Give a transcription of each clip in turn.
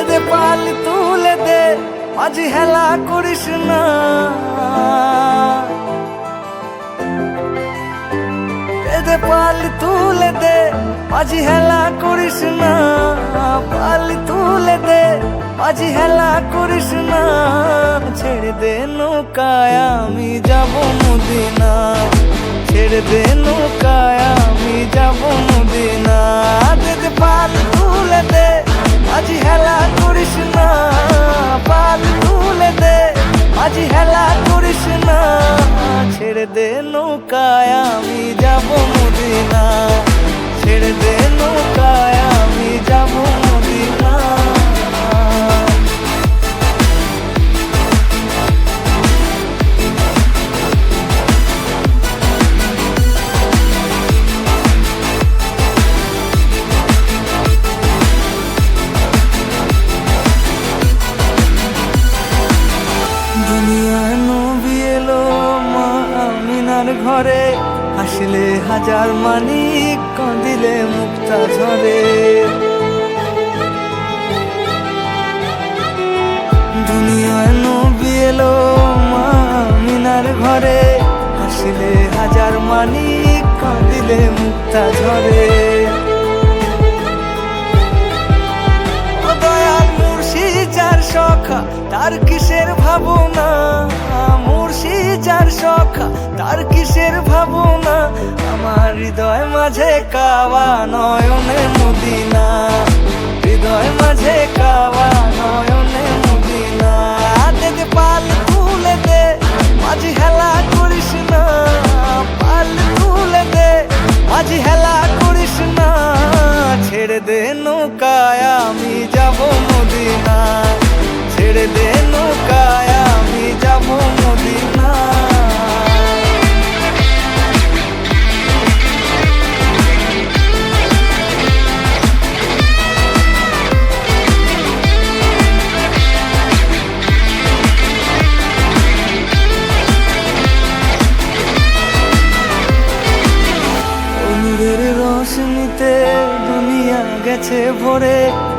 দে পাল তুলে দে, মাঝি হেলা করিস না। দে পাল তুলে দে, মাঝি হেলা করিস না। পাল তুলে দে, মাঝি হেলা করিস না। ছেড়ে দে নৌকায় আমি যাব মদিনা, ছেড়ে দে নৌকায় আমি যাব মদিনা। দে পাল তুলে দে, মাঝি হেলা করিস না। পাল তুলে দে, মাঝি হেলা করিস না। ছেড়ে দে নৌকায় আমি যাব মদিনা, ছেড়ে দে নৌকায় আমি যাব মদিনা। দুনিয়ায় নবী এলো মা আমিনার ঘরে, হাসলে হাজার মানিক কাঁদিলে মুক্তা ঝরে। দুনিয়ায় নবী এলো মা আমিনার ঘরে, হাসলে হাজার মানিক কাঁদিলে মুক্তা ঝরে। ও দয়াল মুর্শিদ যার সখা তার কিসের ভাবনা, মুর্শিদ যার সখা তার কিসের ভাবনা। আমার হৃদয় মাঝে কাওয়া নয়নে মদিনা, হৃদয় মাঝে কাওয়া নয়নে মদিনা। দে পাল তুলে দে, মাঝি হেলা করিস না। পাল তুলে দে, মাঝি হেলা করিস না। ছেড়ে দে নৌকায় আমি যাব মদিনা, ছেড়ে দে নৌকায় আমি যাব মদিনা। নূরের রোশনীতে দুনিয়া গেছে ভরে,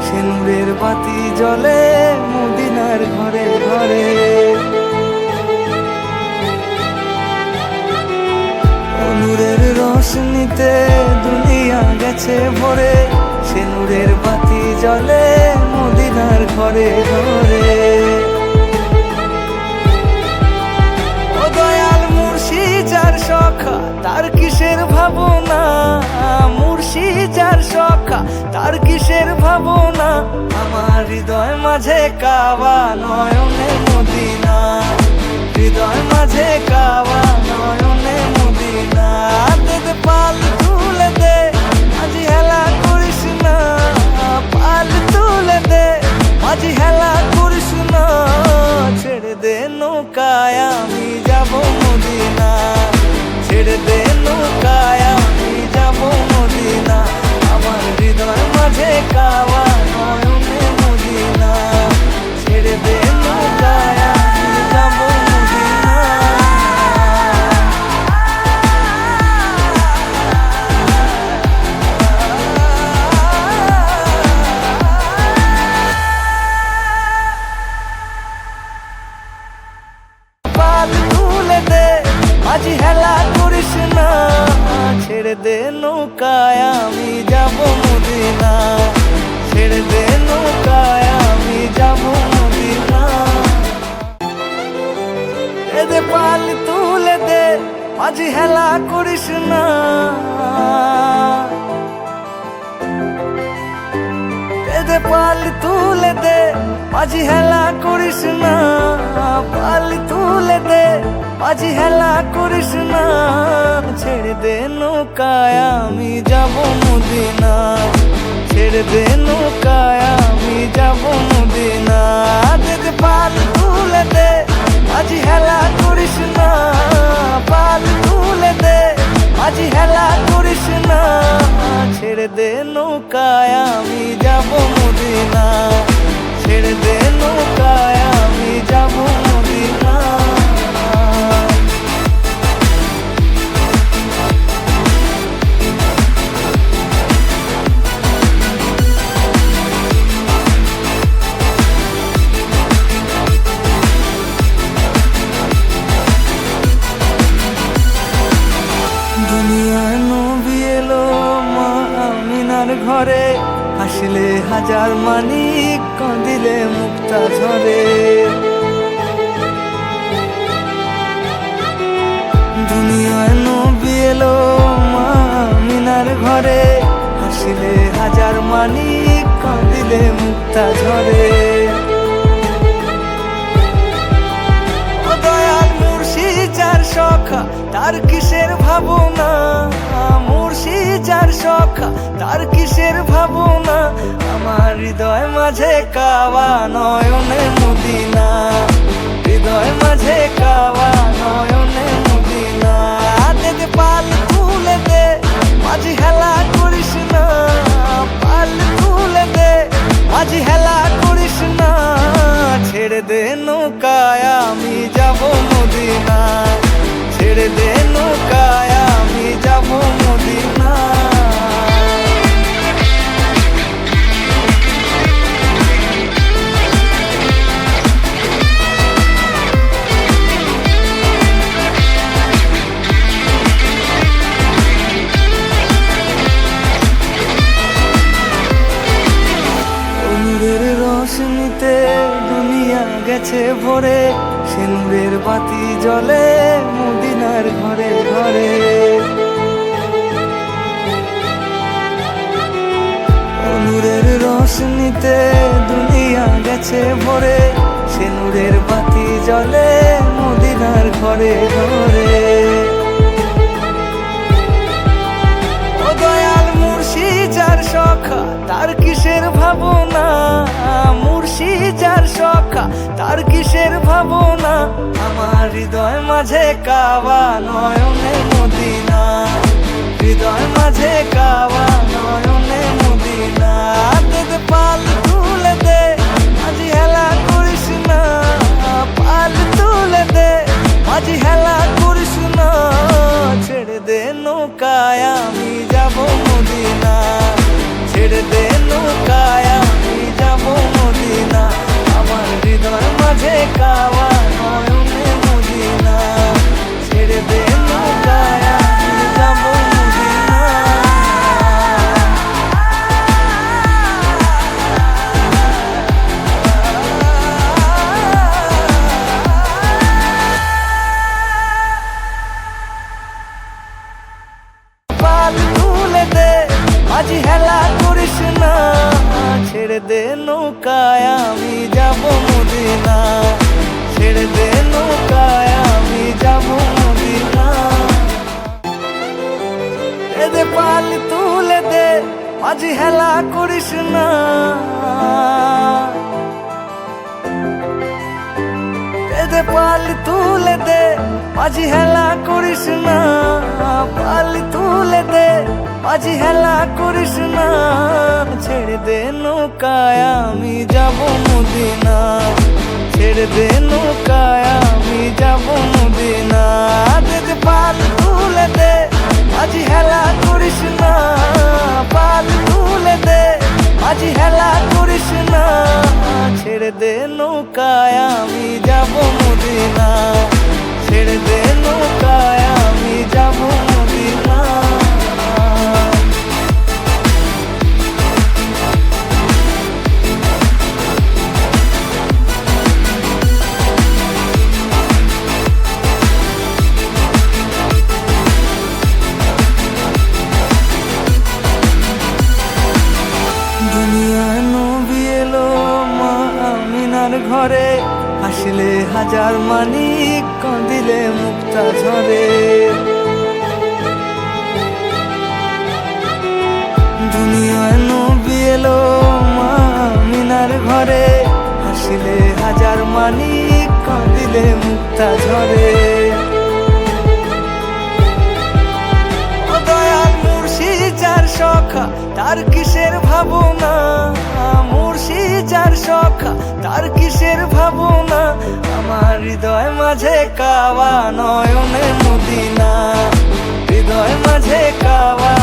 সে নূরের বাতি জ্বলে মদিনার ঘরে ঘরে। নূরের রোশনীতে দুনিয়া গেছে ভরে, সে নূরের বাতি জ্বলে মদিনার ঘরে ঘরে। ও দয়াল মুর্শিদ যার সখা তার কিসের ভাবনা, মুর্শিদ যার সখা তার কিসের ভাবনা। আমার হৃদয় মাঝে কাওয়া নয়নে মদিনা, হৃদয় মাঝে কাওয়া নয়নে মদিনা। দে পাল তুলে দে, মাঝি হেলা করিস না। পাল তুলে দে, মাঝি হেলা করিস না। ছেড়ে দে নৌকায় আমি যাব মদিনা, ছেড়ে দে নৌকায় আমি যাব মদিনা। আমার হৃদয় মাঝে কাওয়া নয়নে মদিনা, ছেড়ে দে নৌকায় আমি যাব মদিনা। পাল তুলে দে, মাঝি হেলা করিস না। ছেড়ে দে নৌকায় আমি যাব মদিনা, ছেড়ে দে নৌকায় আমি যাব মদিনা। দে পাল তুলে দে, মাঝি হেলা করিস না। দে পাল তুলে দে, মাঝি হেলা করিস না। পাল তুলে দে, মাঝি হেলা করিস না। ছেড়ে দে নৌকায় আমি যাব মদিনা, ছেড়ে দে নৌকায় আমি যাব মদিনা। দে পাল তুলে দে, মাঝি হেলা করিস না। পাল তুলে দে, মাঝি হেলা করিস না। ছেড়ে দে নৌকায় আমি যাব মদিনা, ছেড়ে দে নৌকায় আমি যাব মদিনা। হাজার মানিক কাঁদিলে মুক্তা ঝরে। দুনিয়ায় নবী এলো মা আমিনার ঘরে, হাসিলে হাজার মানিক কাঁদিলে মুক্তা ঝরে। ও দয়াল মুর্শিদ যার সখা তার কিসের ভাবনা, মুর্শিদ যার সখা তার কিসের ভাবনা, আমার হৃদয় মাঝে কাওয়া নয়নে মদিনা, হৃদয় মাঝে কাওয়া নয়নে মদিনা। দে দে পাল তুলে দে মাঝি হেলা করিস না, পাল তুলে দে মাঝি হেলা করিস না, ছেড়ে দে নৌকায় আমি যাব মদিনা, ছেড়ে দে নৌকায় আমি যাব মদিনা। নূরের রোশনীতে দুনিয়া গেছে ভরে, সে নূরের বাতি জ্বলে মদিনার ঘরে ঘরে। নূরের রোশনীতে দুনিয়া গেছে ভরে, সে নূরের বাতি জ্বলে মদিনার ঘরে ঘরে। ও দয়াল মুর্শিদ যার সখা তার কিসের ভাবনা, মুর্শিদ যার সখা তার কিসের ভাবনা, আমার হৃদয় মাঝে কাওয়া নয়নে মদিনা, হৃদয় মাঝে কাওয়া নয়নে মদিনা। দে দে পাল তুলে দে মাঝি হেলা করিস না, পাল তুলে দে মাঝি হেলা করিস না, ছেড়ে দে নৌকায় আমি যাব মদিনা, ছেড়ে দে নৌকায় আমি যাব মদিনা, আমার হৃদয় মাঝে কাওয়া নয়নে মদিনা, ছেড়ে দে নৌকায় আমি যাব মদিনা। পাল তুলে দে মাঝি হেলা করিস না, ছেড়ে দে নৌকায় আমি যাব মদিনা, ছেড়ে দে নৌকায় আমি যাব মদিনা। দে দে পাল তুলে দে মাঝি হেলা করিস না, দে দে পাল তুলে দে মাঝি হেলা করিস না, পাল তুলে দে মাঝি হেলা করিস না, ছেড়ে দে নৌকায় আমি যাব মদিনা, ছেড়ে দে নৌকায় আমি যাব মদিনা। দে দে পাল তুলে দে মাঝি হেলা করিস না, পাল তুলে দে মাঝি হেলা করিস না, ছেড়ে দে নৌকায় আমি যাব মদিনা, ছেড়ে দে নৌকায় আমি যাব মদিনা। দুনিয়ায় নবী এলো মা আমিনার ঘরে, হাসিলে হাজার মানিক কাঁদিলে মুক্তা ঝরে। দুনিয়ায় নবী এলো মা আমিনার ঘরে, হাসিলে হাজার মানিক কাঁদিলে মুক্তা ঝরে। ও দয়াল মুর্শিদ যার সখা তার কিসের ভাবনা, মুর্শিদ যার সখা তার কিসের ভাবনা, আমার হৃদয় মাঝে কাওয়া নয়নে মদিনা, হৃদয় মাঝে কাওয়া